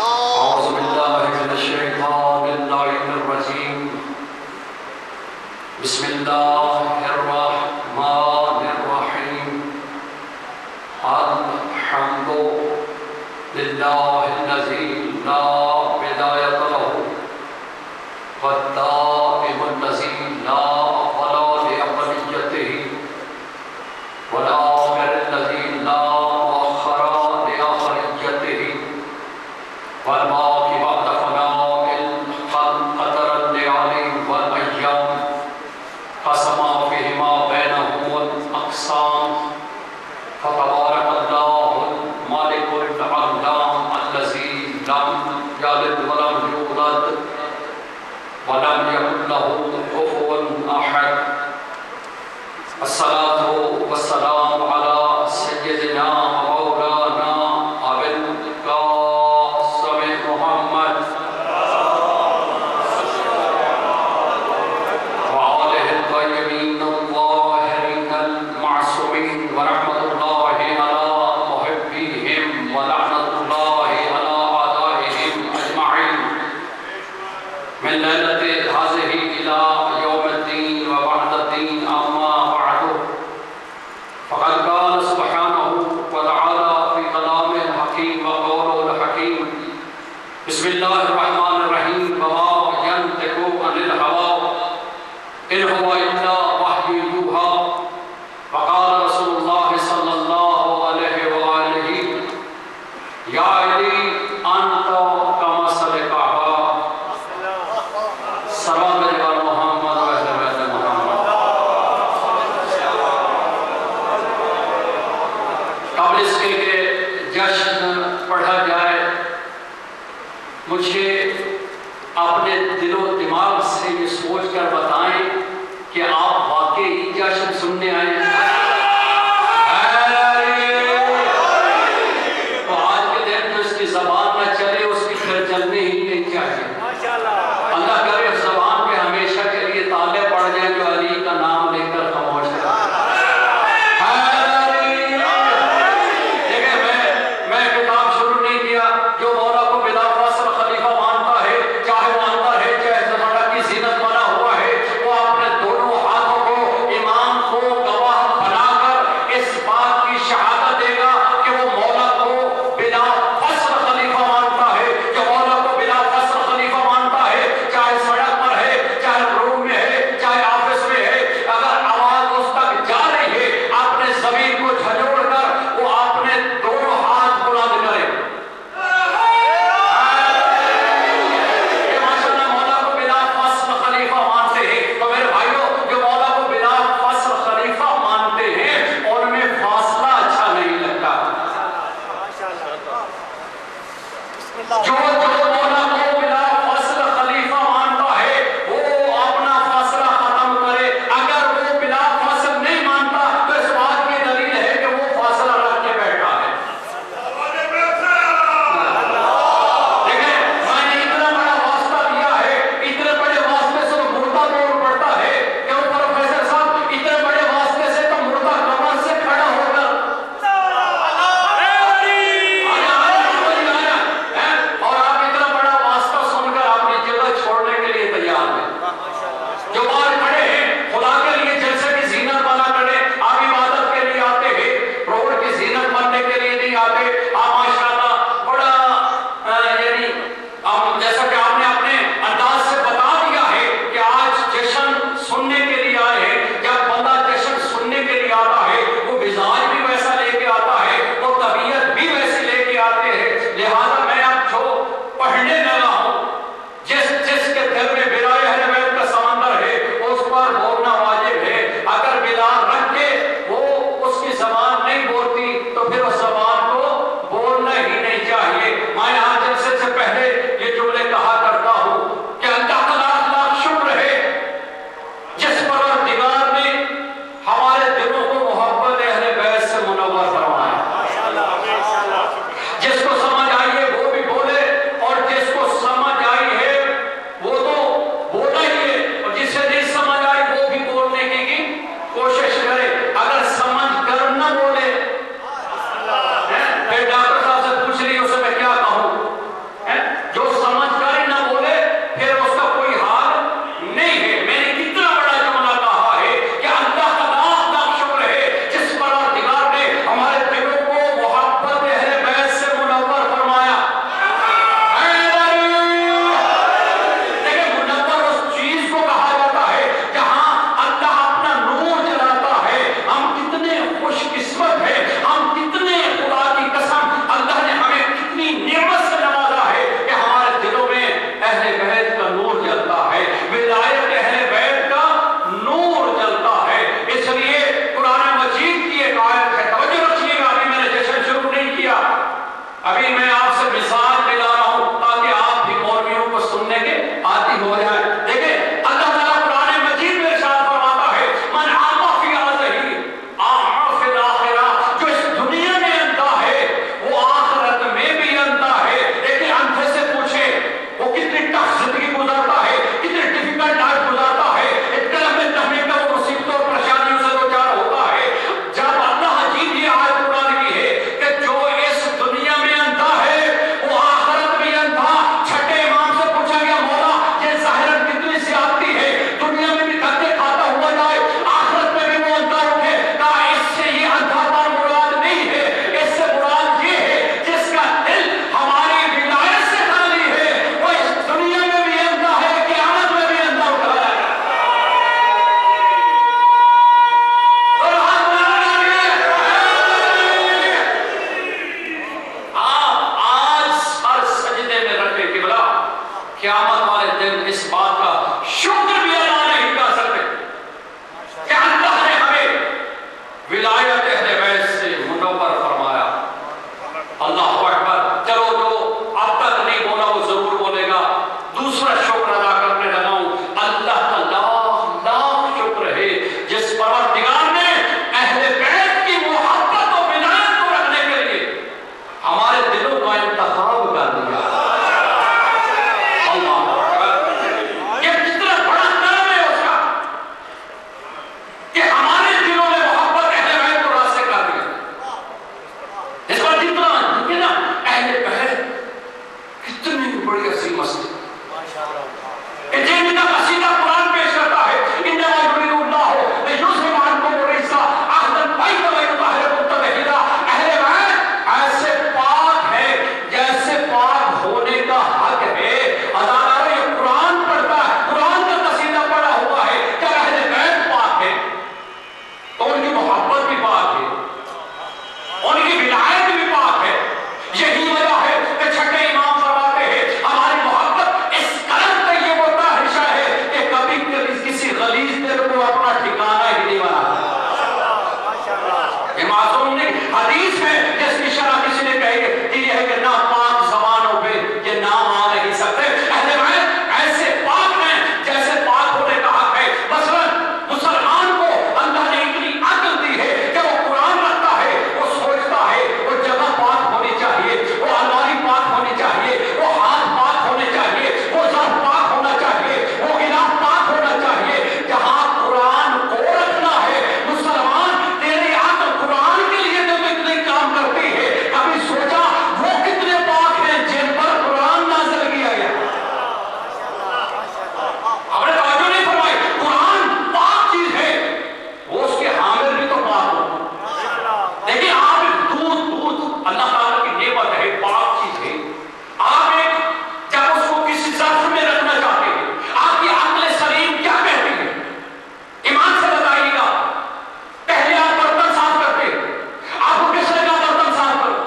أعوذ بالله من الشيطان اللعين الرجيم. بسم الله الرحمن الرحيم. الحمد لله الذي لا بداية له والدائم الذي لا أول لأوليته والآخر الذي لا مؤخر لآخريته والباقي بعد فناء القدر الليالي والأيام قسم فيهما بينهم الأقسام فتبارك الله المالك العلام الذي لم يلد ولم يولد ولم يكن له كفوا أحد. الصلاة والسلام على سيدنا مولانا أبي القاسم محمد وآله الطيبين الطاهرين المعصومين ورحمة الله على محبيهم ولعنة الله على أعدائهم أجمعين من ليلة هذه إلى يوم الدين وبعد الدين. أما بعد فقد قال سبحانه وتعالى في كلامه الحكيم وقوله الحكيم. بسم الله الرحمن الرحيم. وما ينطق عن الهوى إن هو إلا وحي يوحى. وقال رسول الله صلى الله عليه وآله يا علی أنت كمثل الكعبة. سلام علیکم محمد و اہل بیت محمد. قبل اس کے کہ جشن پڑھا جائے مجھے اپنے دل و دماغ سے یہ سوچ کر بتائیں کہ آپ واقعی جشن سننے آئے ہیں. تو آج کے دن میں اس کی زبان نہ چلے اس کی پھر چلنے ہی نہیں چاہیے. اللہ کرے اس زبان پہ ہمیشہ کے لیے تالے پڑ جائیں جو علی کا نام لے کر خاموش ہے. دیکھیں میں کتاب شروع نہیں کیا. جو مولا کو بلا فاصل خلیفہ مانتا ہے چاہے وہ اندر ہے چاہے زمانہ کی زینت بنا ہوا ہے بڑی عظیم ہستی کہ جن کا قصیدہ قرآن پیش کرتا ہے انما یرید اللہ لیذہب عنکم الرجس اہل البیت ویطہرکم تطہیرا. اہل بیت ایسے پاک ہے جیسے پاک ہونے کا حق ہے. اداکار یہ قرآن پڑھتا ہے، قرآن کا قصیدہ پڑھا ہوا ہے. جب اہل بیت پاک ہے تو ان کی محبت بھی پاک ہے، ان کی ولایت بھی پاک ہے. یہی وجہ ہے کہ چھٹے امام فرماتے ہیں ہماری محبت اس قدر طیب و طاہرہ ہے کہ کبھی کسی غلیظ دل کو اپنا ٹھکانہ ہی نہیں بناتا. یہ معصوم نہیں، حدیث میں جس کی شرح کسی نے کہی ہے کہ یہ ہے کہ ناپاک زبانوں پہ یہ نام آ نہیں سکتے. اہل بیت ایسے پاک ہیں جیسے پاک ہونے کا حق ہے. مثلا مسلمان کو اللہ نے اتنی عقل دی ہے کہ وہ قرآن رکھتا ہے، وہ سوچتا ہے وہ جگہ پاک ہونی چاہیے، وہ الماری پاک ہونی چاہیے، وہ ہاتھ پاک ہونے چاہیے، وہ ظرف پاک ہونا چاہیے، وہ غلاف پاک ہونا چاہیے. جہاں قرآن کو رکھنا ہے مسلمان، تیری عقل قرآن کے لیے جب اتنے کام کرتی ہے، کبھی سوچا وہ کتنے پاک ہیں جن پر قرآن نازل کیا گیا. آپ نے توجہ نہیں فرمائی، قرآن پاک چیز ہے، وہ اس کے حامل بھی تو پاک ہو. لیکن آپ دودھ اللہ تعالیٰ کی نعمت ہے، پاک چیز ہے. آپ ایک جب اس کو کسی ظرف میں رکھنا چاہتے ہیں، آپ کی عقل سلیم کیا کہتی ہے؟ ایمان سے بتائیے گا. پہلے آپ برتن صاف کرتے ہیں، آپ کو کس نے کہا برتن صاف کرو؟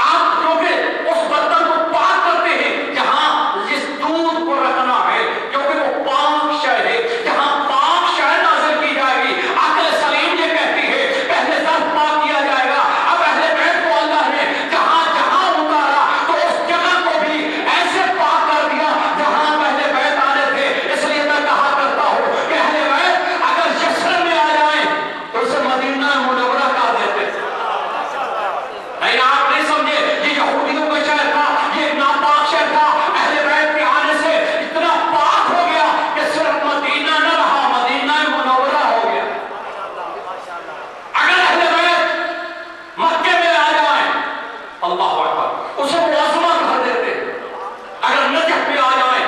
آپ کیونکہ اس برتن کو پاک کرتے ہیں جہاں جس دودھ کو رکھنا ہے، کیونکہ وہ پاک شے ہے. جہاں پاک شے نازل کی جائے گی، عقل سلیم یہ کہتی ہے پہلے ظرف پاک کیا جائے گا. اب اہل بیت کو اللہ نے جہاں جہاں اتارا تو اس جگہ کو بھی ایسے پاک کر دیا جہاں اہل بیت آنے تھے. اس لیے میں کہا کرتا ہوں کہ اہل بیت اگر یثرب میں آ جائیں تو اسے مدینہ منورہ کہا دیتے. نہیں، آپ نہیں سمجھے، یہ یہودیوں کا شہر تھا، یہ ایک ناپاک شہر تھا. اہل بیت کے آنے سے اتنا پاک ہو گیا کہ صرف مدینہ نہ رہا، مدینہ منورہ ہو گیا. اگر اہل بیت مکے میں آ جائیں اللہ اکبر اسے معظمہ کر دیتے. اگر نجف میں آ جائیں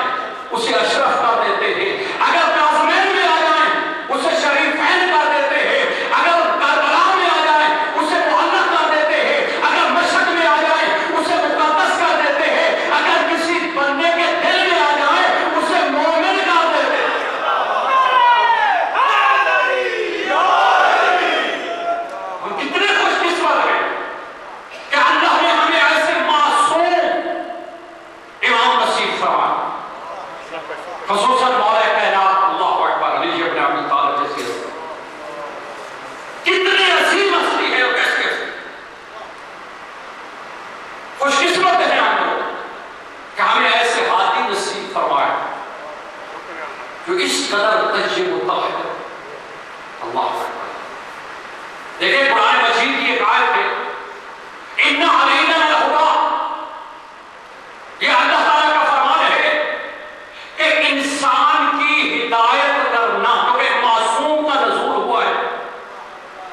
اسے اشرف کر دیتے ہیں. اگر کاظمین میں آ جائیں اسے شریفین کر دیتے ہیں. اگر کربلا میں آ جائیں اسے معلق کر دیتے ہیں. اگر مشہد میں آ جائیں اسے مقدس کر دیتے ہیں. اگر کسی بندے کے دل میں آ جائیں اسے مومن کر دیتے ہیں. ہم کتنے خوش قسمت ہیں کہ اللہ نے ہمیں ایسے معصوم امام نصیب فرمایا. خصوصاً مولا کائنات اللہ اکبر علی ابن ابی طالب جیسے کتنے عظیم ہستی ہے. اور کیسے خوش قسمت ہیں ہم لوگ کہ ہمیں ایسے ہادی نصیب فرمایا جو اس قدر طیب و طاہر ہے. اللہ اکبر. دیکھیں قرآن مجید کی ایک آیت ہے ان علینا الہدیٰ. یہ اللہ تعالیٰ کا فرمان ہے کہ انسان کی ہدایت کرنا، کیونکہ ایک معصوم کا نزول ہوا ہے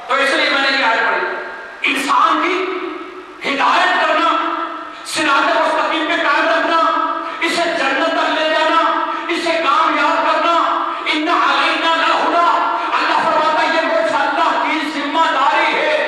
تو اس لیے میں نے یہ آیت پڑھی. انسان کی ہدایت کرنا، صراط مستقیم پہ قائم رکھنا، اسے جنت تک لے جانا، اسے کامیاب کرنا. ان علینا الہدیٰ. اللہ فرماتا ہے یہ مجھ اللہ کی ذمہ داری ہے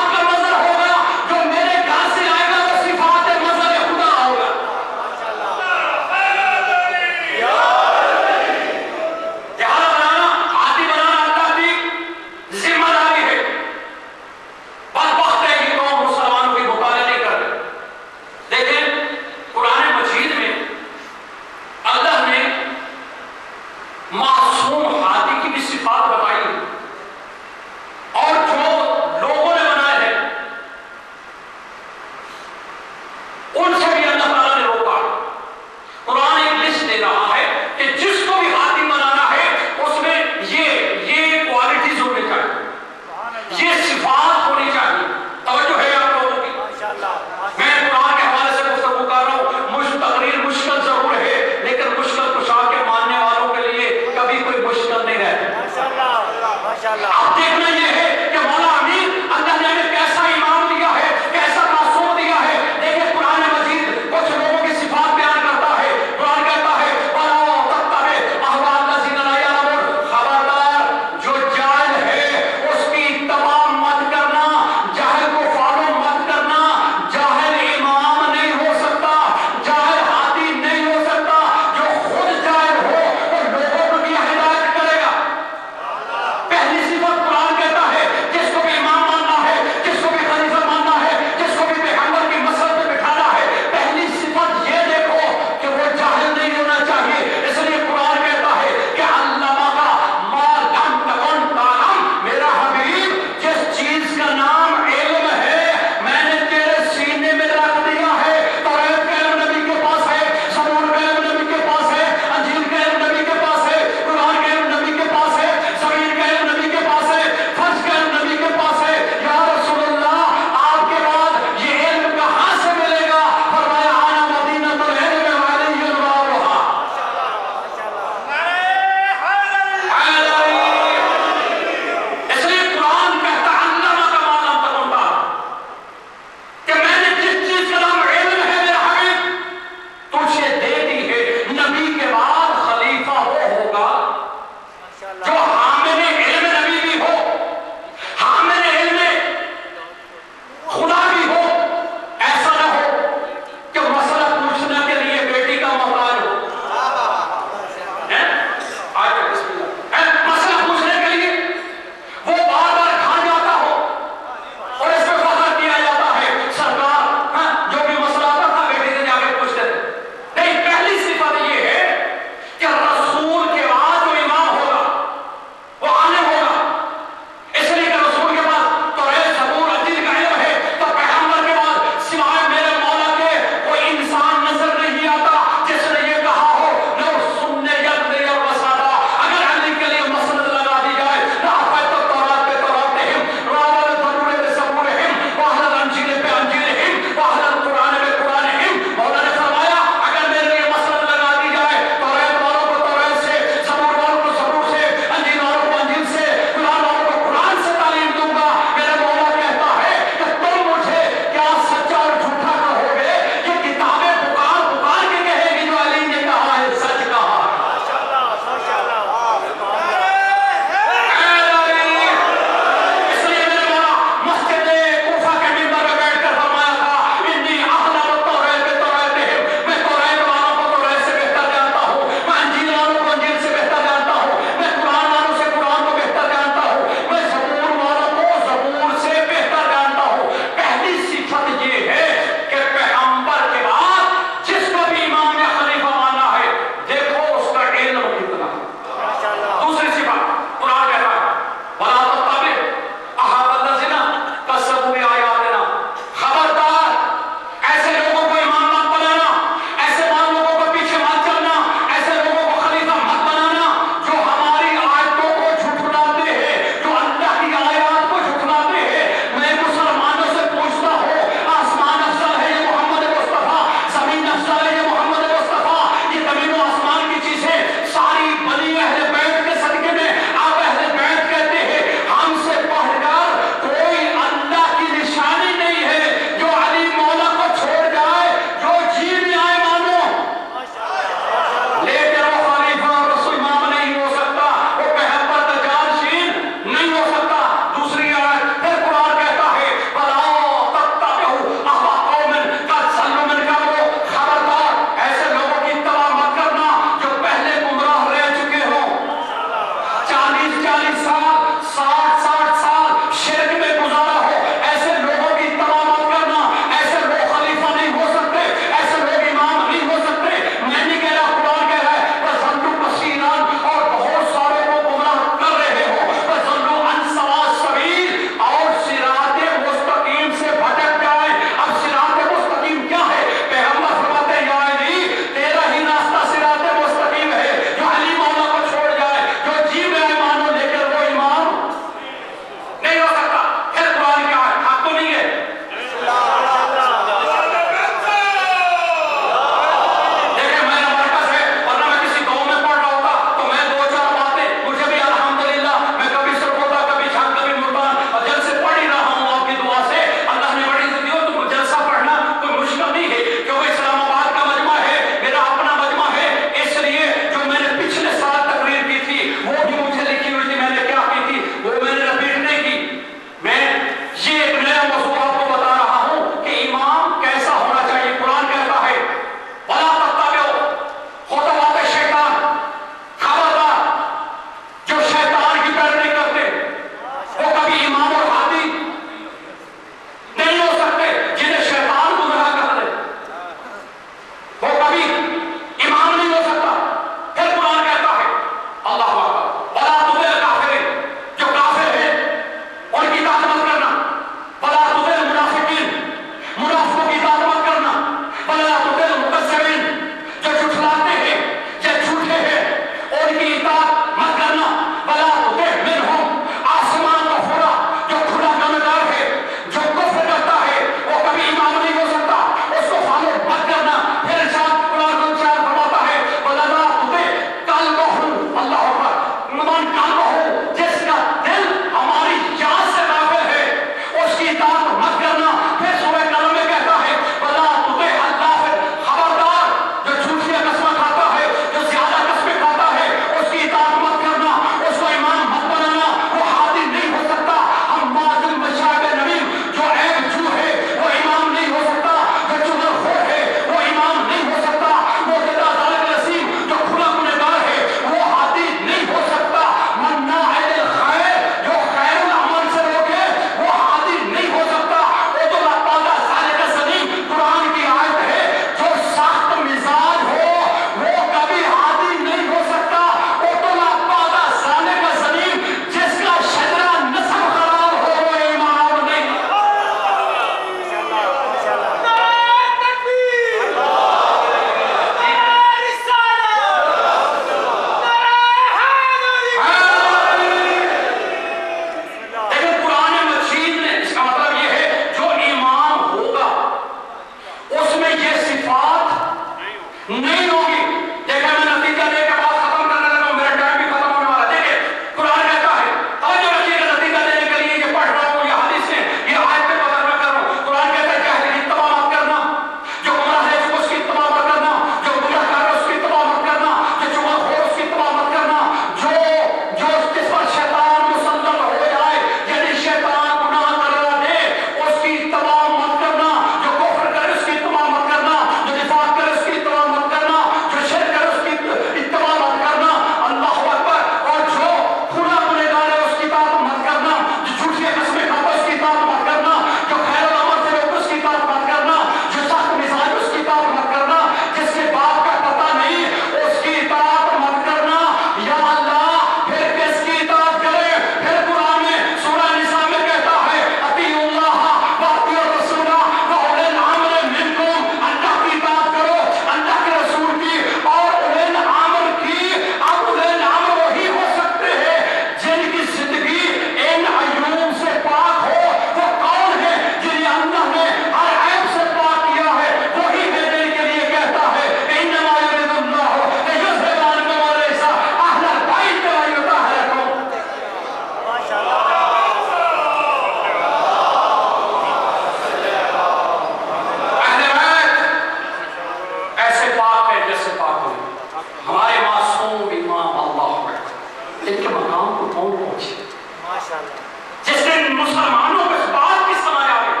مسلمانوں کو اس بات کی سمجھ آ گئی،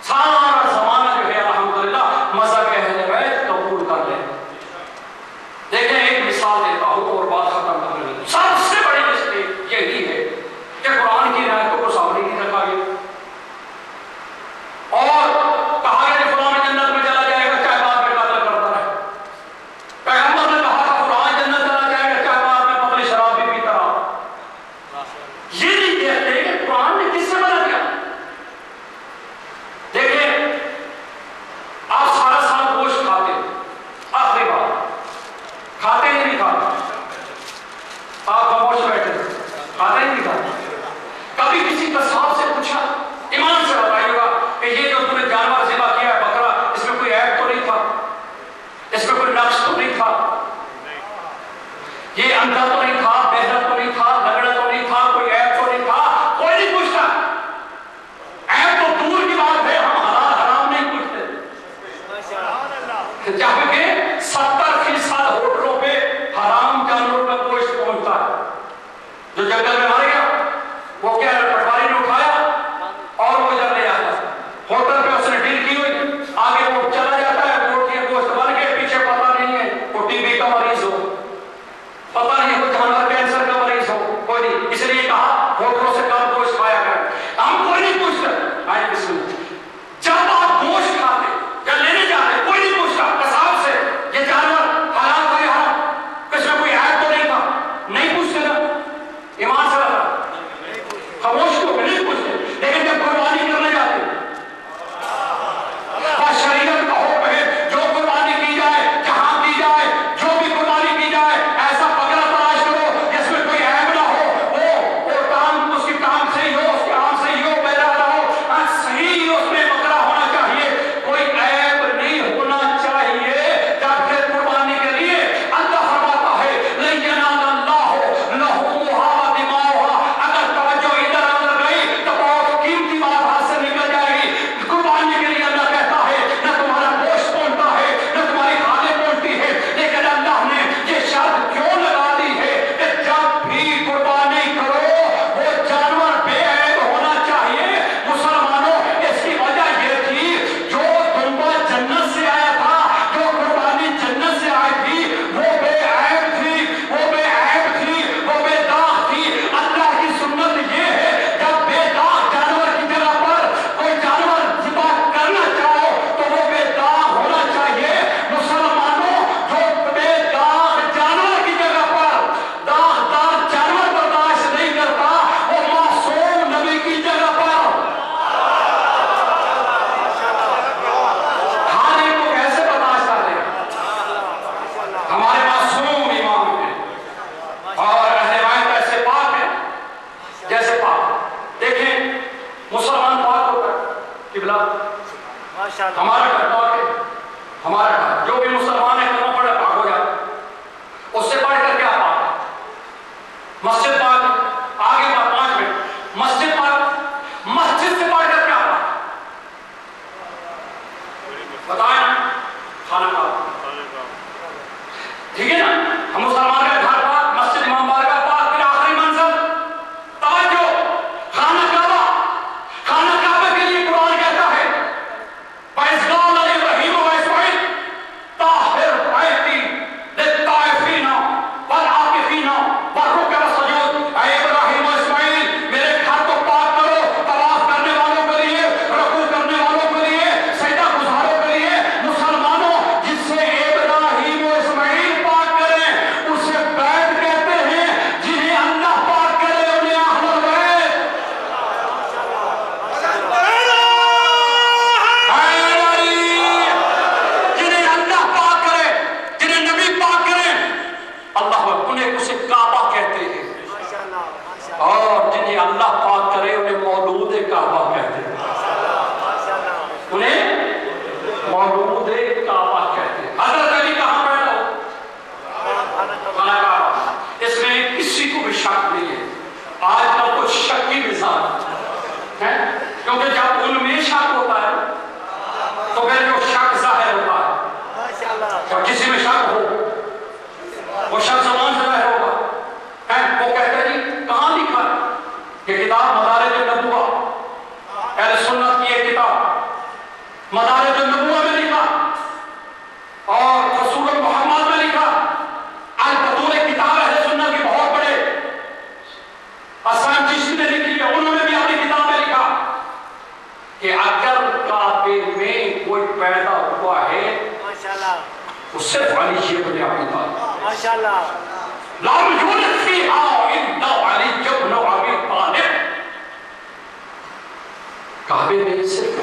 سارا زمانہ جو ہے الحمدللہ مذہب اہل بیت قبول کر لیں۔ دیکھیں ایک مثال دیتا ہوں اور بات ختم کر لیں۔ سب سے بڑی مسٹیک یہی ہے کہ قرآن کی ہدایتوں کو سامنے نہیں رکھا گیا اور کہا گیا کہ فلاں جنت میں چلا جائے گا چاہے بعد میں قتل کرتا رہے۔ پیغمبر نے کہا تھا فلاں جنت چلا جائے گا چاہے بعد میں پتلی شراب بھی پیتا رہا۔ یہ نہیں کہتے کہ قرآن نے کس سے منع کیا۔ دیکھیں آپ سارا سال گوشت کھاتے، آخری بار کھاتے ہی نہیں کھاتے، آپ خاموش بیٹھے کھاتے ہی نہیں کھاتے۔ کبھی کسی قصاب سے پوچھا، ایمان سے بتائیے گا کہ یہ جو تم نے جانور ذبح کیا ہے بکرا، اس میں کوئی عیب تو نہیں تھا، اس میں کوئی نقص تو نہیں تھا، یہ اندھا تو نہیں تھا، بہرا تو نہیں تھا، لگڑا تو نہیں تھا، کوئی عیب تو نہیں تھا، کوئی نہیں پوچھتا۔ عیب تو دور کی بات ہے، ہم حلال حرام نہیں پوچھتے، جبکہ 70% ہوٹلوں پہ حرام جانوروں کا گوشت پہنچتا ہے۔ جو جنگل میں مر گیا وہ کیا پٹواری نے اٹھایا اور وہ ادھر لے آتا، ہوٹل پہ اس نے ڈیل کی ہوئی، آگے وہ چلا جاتا ہے، گوشت بن کے پیچھے پتہ نہیں ہے وہ ٹی بی کا مریض ہو، پتہ نہیں وہ جانور کینسر کا مریض ہو، کوئی نہیں، اس لیے کہا ہوٹلوں سے کم گوشت کھایا کریں۔ ہم کوئی نہیں پوچھتا، آئے بسم اللہ، جب آپ گوشت کھاتے یا لینے جاتے کوئی نہیں پوچھتا قصاب سے یہ جانور حلال تھا یا حرام، اس میں کوئی عیب تو نہیں تھا، نہیں پوچھتے نا، ایمان سے بتا، خاموش کیوں نہیں پوچھتے۔ لیکن جب قربانی کرنے جاتے اور شریعت کا حکم ہے جو قربانی کی جائے جہاں کی جائے جو بھی قربانی کی جائے ایسا بکرا تلاش کرو جس میں کوئی عیب نہ ہو، وہ ٹانگ اس کی ٹانگ صحیح ہو، اس کے آنکھ صحیح ہو، پیدا نہ ہو، صحیح اس میں بکرا ہونا چاہیے، کوئی عیب نہیں ہونا چاہیے۔ جب پھر قربانی کے لیے اللہ فرماتا ہے لن ینال اللہ لحومها ودماؤها، اگر توجہ ادھر ادھر گئی تو بہت قیمتی بات ہاتھ سے نکل جائے گی۔ قربانی کے لیے اللہ کہتا ہے نہ تمہارا گوشت پہنچتا ہے نہ تمہاری کھالیں پہنچتی ہے، لیکن اللہ نے یہ شرط کیوں لگا دی ہے کہ جب بھی قربانی کرو وہ جانور بے عیب ہونا چاہیے۔ مسلمانوں اس کی وجہ یہ تھی جو دمبا جنت سے آیا تھا، جو قربانی جنت سے آئی تھی وہ بے عیب تھی، وہ بے عیب تھی، وہ بے داغ تھی۔ اللہ کی سنت یہ ہے جب بے داغ جانور کی جگہ پر کوئی جانور ذبح کرنا چاہو تو وہ بے داغ ہونا چاہیے۔ مسلمانوں جو بے داغ جانور کی جگہ پر داغدار جانور برداشت نہیں کرتا وہ معصوم نبی کی جگہ پر کھانے کو کیسے برداشت کر لے گا؟ ہمارے معصوم امام ہیں اور اہل بیت ایسے پاک ہیں جیسے پاک۔ دیکھیں مسلمان پاک ہوتا ہے، قبلہ ہمارا گھر پاک ہے، ہمارا گھر جو بھی مسلمان ہے کلمہ پڑھے پاک ہو جائے، اس سے پڑھ کر کیا پاک ہے؟ مسجد پاک ہے، آگے بات 5 منٹ، مسجد پاک، مسجد سے پڑھ کر کیا پاک ہے؟ بتائیں نا، خانہ پاک، ٹھیک ہے نا، ہم مسلمان کا گھر پاک، مسجد امام بارگاہ پاک، پھر آخری منزل توجہ خانہ کعبہ۔ خانہ کعبہ کے لیے قرآن کہتا ہے وَإِذْ قَالَ إِبْرَاهِيمُ وَإِسْمَاعِيلُ طَاهِّرْ بَيْتِي لِلطَّائِفِينَ وَالْعَاكِفِينَ وَالرُّكَّعِ السُّجُودِ، اے ابراہیم و اسماعیل میرے گھر کو پاک کرو طواف کرنے والوں کے لیے، رکوع کرنے والوں کے لیے، سجدہ گزاروں کے لیے۔ مسلمانوں جس سے ابراہیم و اسماعیل پاک کریں اسے بیت کہتے ہیں، جنہیں اللہ پاک کرے انہیں اہل بیت۔ جنہیں اللہ پاک کرے، جنہیں نبی پاک کرے، اللہ انہیں اسے کعبہ کہتے ہیں، اور جنہیں اللہ پاک کرے انہیں مولود کعبہ کہتے ہیں، انہیں مولود کعبہ کہتے ہیں۔ حضرت علی کہاں پیدا ہو؟ خانہ کعبہ۔ اس میں کسی کو بھی شک نہیں ہے، آج کل کچھ شک کی مثال ہے، کیونکہ جب ان میں شک ہوتا ہے تو پھر جو شک ظاہر ہوتا ہے، جب کسی میں شک ہو وہ شک زبان سے ظاہر ہوگا، وہ کہتے ہیں جی کہاں لکھا ہے؟ یہ کتاب مدارج النبوہ وہ صرف علی ابن ابی طالب، ماشاءاللہ، لم یولد فیہا الا علی ابن ابی طالب. کعبے میں صرف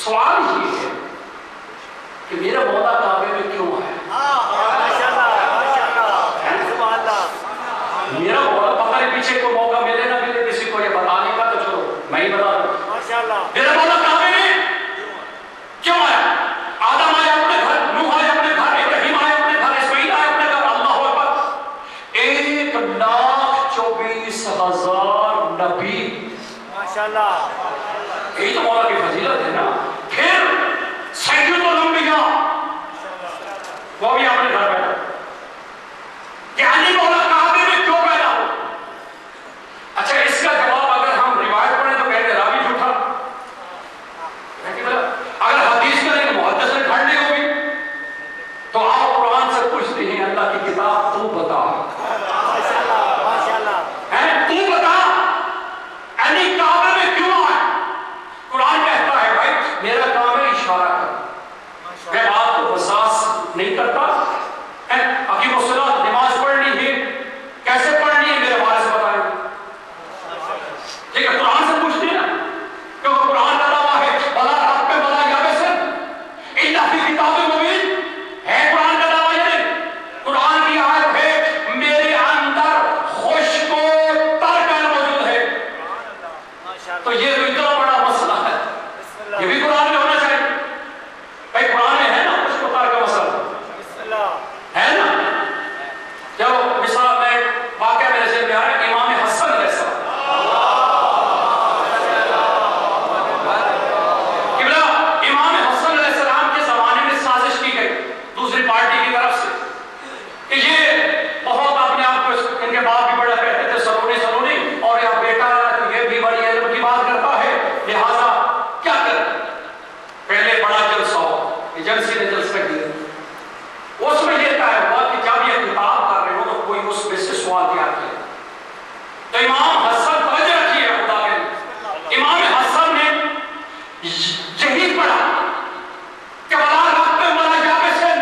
سوال یہ ہے کہ میرا مولا کعبے میں کیوں آیا؟ میرا مولا پتہ نہیں پیچھے کوئی موقع ملے نہ ملے کسی کو یہ بتانے کا، تو چلو میں ہی بتا دوں. میرا مولا کعبے میں کیوں آیا؟ آدم آیا اپنے گھر، نوح آیا اپنے گھر، ابراہیم آیا اپنے گھر، اسماعیل آیا اپنے گھر. اللہ اکبر، 1,24,000 نبی. ماشاءاللہ، یہی تو مولا کی فضیلت ہے نا. پھر سید الانبیاء وہ بھی اپنے گھر بیٹھا. یعنی مولا کعبے میں کیوں پیدا ہو؟ اچھا اس کا جواب اگر ہم روایت پڑھیں تو کہتے راوی جھوٹا، اگر حدیث کریں تو محدث نے کھڑ لی ہوگی. تو آپ قرآن سے پوچھتے ہیں اللہ کی کتاب تو بتا، تو بتا علی کعبے میں کیوں آئے؟ قرآن کہتا ہے بھائی میرا کام ہے اشارہ کرنا، میں بات کو بساس نہیں کرتا. اقیم الصلاۃ، نماز پڑھنی ہے، کیسے پڑھنی ہے میرے بارے سے بتائیں. ٹھیک ہے، قرآن سے پوچھتے ہیں نا، کیونکہ قرآن کا دعویٰ ہے بلا رب پہ بلا یابسن الا فی کتاب مبین. ہے قرآن کا دعویٰ یہ نہیں. قرآن کی آیت ہے میرے اندر خشک و تر کا موجود ہے. تو یہ تو اتنا بڑا مسئلہ ہے، یہ بھی قرآن میں ہونا چاہیے. بھائی قرآن میں ہے نا خشک و تر کا مسئلہ ہے نا. جب مثال میں واقعہ میرے ذہن میں آ رہا ہے، امام حسن علیہ السلام، قبلہ امام حسن علیہ السلام کے زمانے میں سازش کی گئی دوسری پارٹی کی طرف سے کہ یہ بہت اپنے آپ کو، ان کے باپ بھی بڑا کہتے تھے سلونی، اور یہ بیٹا یہ بھی بڑی علم کی بات کرتا ہے، لہذا کیا کریں. پہلے بڑا جلسہ ہو، ایجنسی نے جلسہ کیا. اس میں یہ طے ہوا کہ جب یہ کتاب کر رہے ہو تو کوئی اس میں سے سوال تیار کیا. تو امام حسن توجہ رکھیے خدا کے لیے، امام حسن نے یہی پڑھا کہ ولا رب ولا یابسن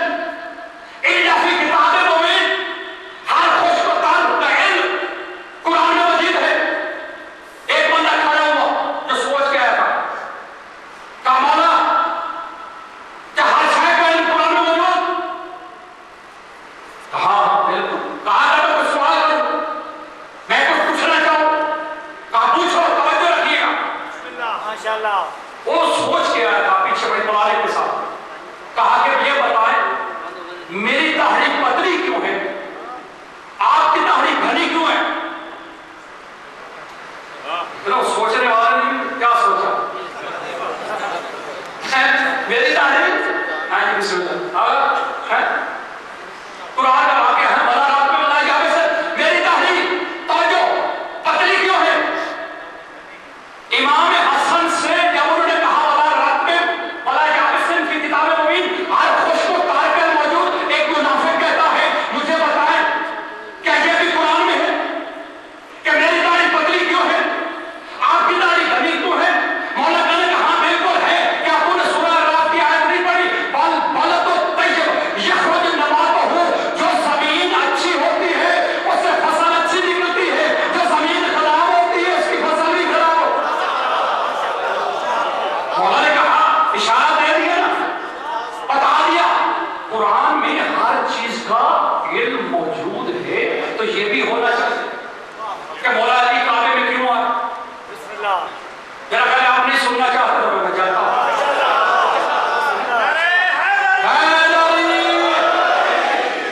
الا فی کتاب مبین. ہر خشک و تر کا علم قرآن مجید ہے. ایک بندہ کھڑا ہوا جو سوچ کے آیا تھا، کہا مولا کیا ہر شے کا علم قرآن میں موجود؟ ہاں بالکل. کہا میں کوئی سوال کروں، میں کچھ پوچھنا چاہوں؟ کہا پوچھو، توجہ رکھیے گا. ماشاءاللہ، وہ سوچ کے آیا تھا پیچھے بڑے پلارے کے ساتھ. کہا کہ یہ بتائیں میری داڑھی پتلی کیوں ہے، آپ کی داڑھی گھنی کیوں ہے؟ سوچنے والے نے کیا سوچا، میری داڑھی قرآن کا واقعہ ہے بلا رات میں بلا یابسن، میری داڑھی توجہ پتلی کیوں ہے. امام حسن سے جب انہوں نے کہا بلا رات میں بلا یابسن فی کتاب مبین، ہر خشک و تر کا موجود، ایک منافق کہتا ہے مجھے بتائیں کیا یہ بھی قرآن میں ہے کہ میری داڑھی پتلی کیوں ہے، آپ کی داڑھی گھنی کیوں ہے؟ مولا نے کہا بالکل ہے. کیا آپ نے سورہ رات کی آیت نہیں پڑھی؟ بلد الطیب یخرج نباتہ، جو زمین اچھی ہوتی ہے اس سے فصل اچھی نکلتی ہے، جو زمین خراب ہوتی ہے اس کی فصل بھی خراب ہو. مولا نے کہا اشارہ دے دیا نا، بتا دیا. قرآن میں ہر چیز کا علم موجود ہے، تو یہ بھی ہونا چاہیے کہ مولا علی کعبے میں کیوں آئے. میرا خیال ہے آپ نہیں سننا چاہتے تو میں جاتا ہوں.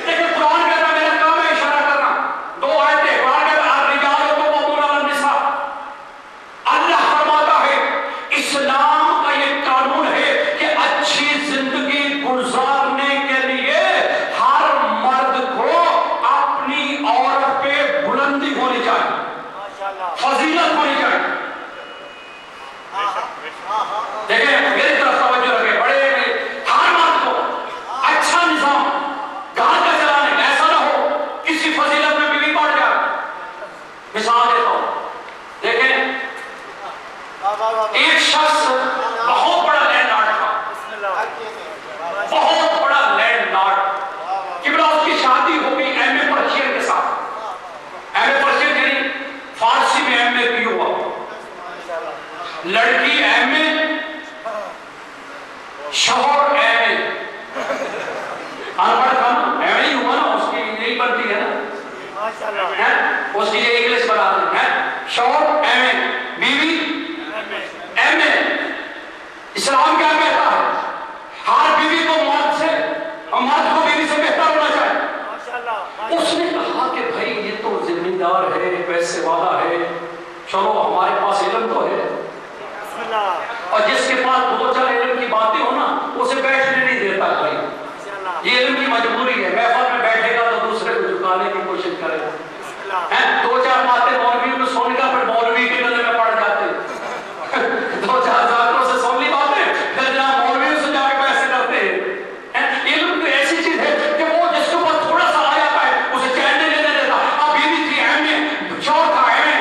لیکن قرآن کہتا ہے میرا کام ہے اشارہ کرنا. دو آیتیں قرآن کہتا ہے الرجال قوامون علی النساء. اللہ فرماتا ہے اسلام کا یہ قانون ہے کہ اچھی زندگی گزارنے کے لیے ہر مرد کو اپنی عورت پہ بلندی ہونی چاہیے، فضیلت ہونی چاہیے. دیکھیں میری طرف توجہ رکھیں، بڑے ہر مرد کو اچھا نظام گھر کا چلانے، ایسا نہ ہو کسی فضیلت میں بیوی پڑ جائے. مثال دیتا ہوں، دیکھیں ایک شخص بہت بڑا لینڈ لارڈ تھا، بہت بڑا لینڈ لارڈ. لڑکی ایم میں، شوہر ایم میں، انپڑھ تھا نا، ایم نہیں ہوا نا، اس کی نہیں بنتی ہے نا، اس کی انگلش بنا دیں ہے، شوہر ایم میں، بیوی ایم میں۔ اسلام کیا کہتا ہے؟ ہر بیوی کو مرد سے اور مرد کو بیوی سے بہتر ہونا چاہیے۔ اس نے کہا کہ بھائی یہ تو ذمہ دار ہے، پیسے والا ہے، چلو ہمارے پاس علم تو ہے، اور جس کے پاس دو چار علم کی باتیں ہو نا اسے بیٹھنے نہیں دیتا بھائی، یہ علم کی مجبوری ہے، محفل میں بیٹھے گا تو دوسرے کو جھکانے کی کوشش کرے گا، دو چار باتیں مولوی کو سن کر پھر مولوی کے گلے میں پڑ جاتے، دو چار ذاکروں سے سن لی باتیں پھر جہاں مولوی سے جا کے پیسے کرتے ہیں۔ علم تو ایسی چیز ہے کہ وہ جس کے اوپر تھوڑا سا آ جاتا ہے اسے چین نہیں لینے دیتا۔ اب بیوی تھی ایم میں، شوہر تھا ایم میں،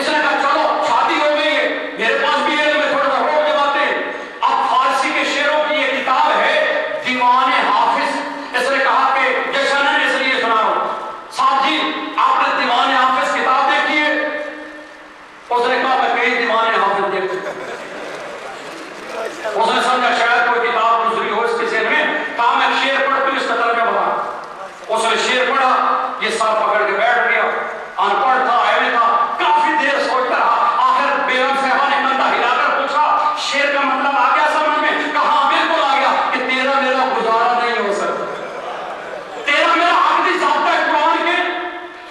اس نے کہا چلو شادی ہو گئی ہے، میرے پاس بھی علم ہے، تھوڑا سا روک دے باتیں۔ اب فارسی کے شعروں کی یہ کتاب ہے دیوان حافظ، اس نے کہا کہ جیسا نے اس لیے سنا رہا ہوں صاحب جی آپ نے دیوان حافظ کتاب دیکھی ہے؟ اس نے کہا میں کئی دیوان حافظ دیکھ چکا۔ اس نے سمجھا شاید کوئی کتاب دوسری ہو اس کے ذہن میں، کہا میں شعر پڑھ کے اس کا ترجمہ بتا۔ اس نے شعر پڑھا، یہ سر پکڑ کے بیٹھ گیا، ان پڑھ تھا، ایم تھا، کافی دیر سوچتا رہا، آخر بیگم صاحبہ نے کندھا ہلا کر پوچھا شعر کا مطلب آ گیا سمجھ میں؟ کہا بالکل آ گیا کہ تیرا میرا گزارا نہیں ہو سکتا، تیرا میرا عقدی ضابطہ قرآن کے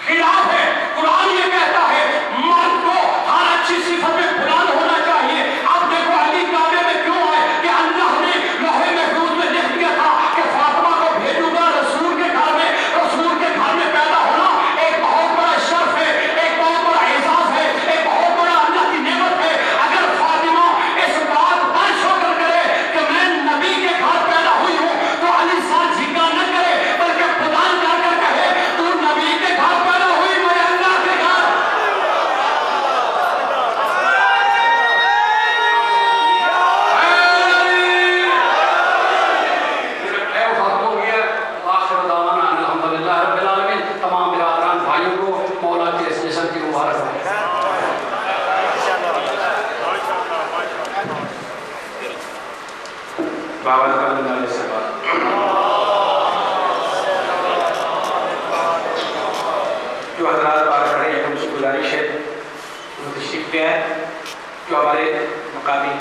خلاف ہے۔ قرآن یہ کہتا ہے مرد کو ہر اچھی صفت میں بلند ہونا چاہیے۔ اب دیکھو علی کعبے میں کیوں آئے کہ اللہ نے لوح محفوظ میں لکھ دیا تھا کہ فاطمہ کو بھیجوں گا رسول کے گھر میں، رسول کے گھر میں پیدا ہونا ایک بہت بڑا شرف ہے، ایک بہت بڑا اعزاز ہے، ایک بہت بڑا اللہ کی نعمت ہے۔ اگر فاطمہ اس بات پر شکر کرے کہ میں نبی کے گھر پیدا ہوئی ہوں تو علی سر جھکا نہ کرے بلکہ خدا کر کر کہے تو نبی کے گھر پیدا ہوئی، میں اللہ کے گھر۔ تمام برادران بھائیوں کو مولا کے اس جشن کی مبارکباد۔ بابا کرنے والے سے بات جو حضرات بات کر رہے ہیں ان سے گزارش ہے وہ تشریف پہ آئے، جو ہمارے مقامی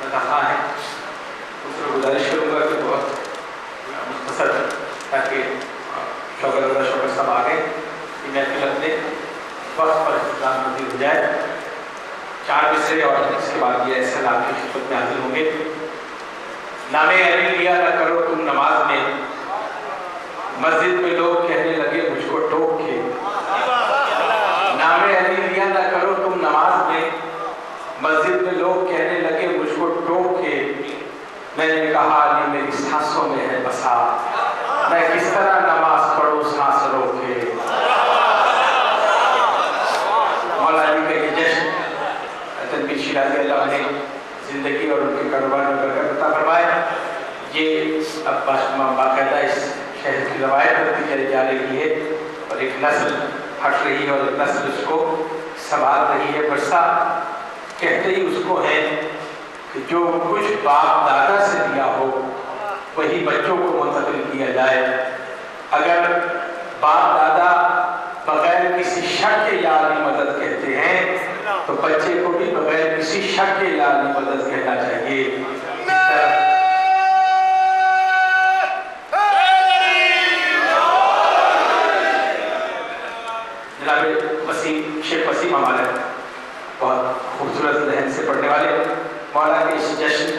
رضاخواں ہیں ان سے گزارش کروں گا کہ بہت مختصر تاکہ شوکر صاحب آگے یہ محفل اپنے وقت پر اختتام پذیر ہو جائے۔ 4 مصرے اور اس کے بعد یہ ایسے آپ کی خدمت میں حاضر ہوں گے۔ نام علی لیا نہ کرو تم نماز میں، مسجد میں لوگ کہنے لگے مجھ کو ٹوک کے۔ نام علی لیا نہ کرو تم نماز میں، مسجد میں لوگ کہنے لگے مجھ کو ٹوک کے۔ میں نے کہا علی میری سانسوں میں ہے بسا، میں کس طرح نماز پڑھوں سانس روک کے۔ مولا علی کا یہ جشن تنویر شیرازی اللہ نے زندگی اور ان کے کاروبار میں برکت عطا فرمائے۔ یہ اب باقاعدہ اس شہر کی روایت بنتی چلی جا رہی ہے اور ایک نسل ہٹ رہی ہے اور ایک نسل اس کو سنبھال رہی ہے۔ ورثہ کہتے ہی اس کو ہے کہ جو کچھ باپ دادا سے لیا ہو وہی بچوں کو منتقل کیا جائے۔ اگر باپ دادا بغیر کسی شک کے یا علی مدد کہتے ہیں تو بچے کو بھی بغیر کسی شک کے یا علی مدد کہنا چاہیے۔ جناب شیخ وسیم ہمارے بہت خوبصورت ذہن سے پڑھنے والے مولا کے اس جشن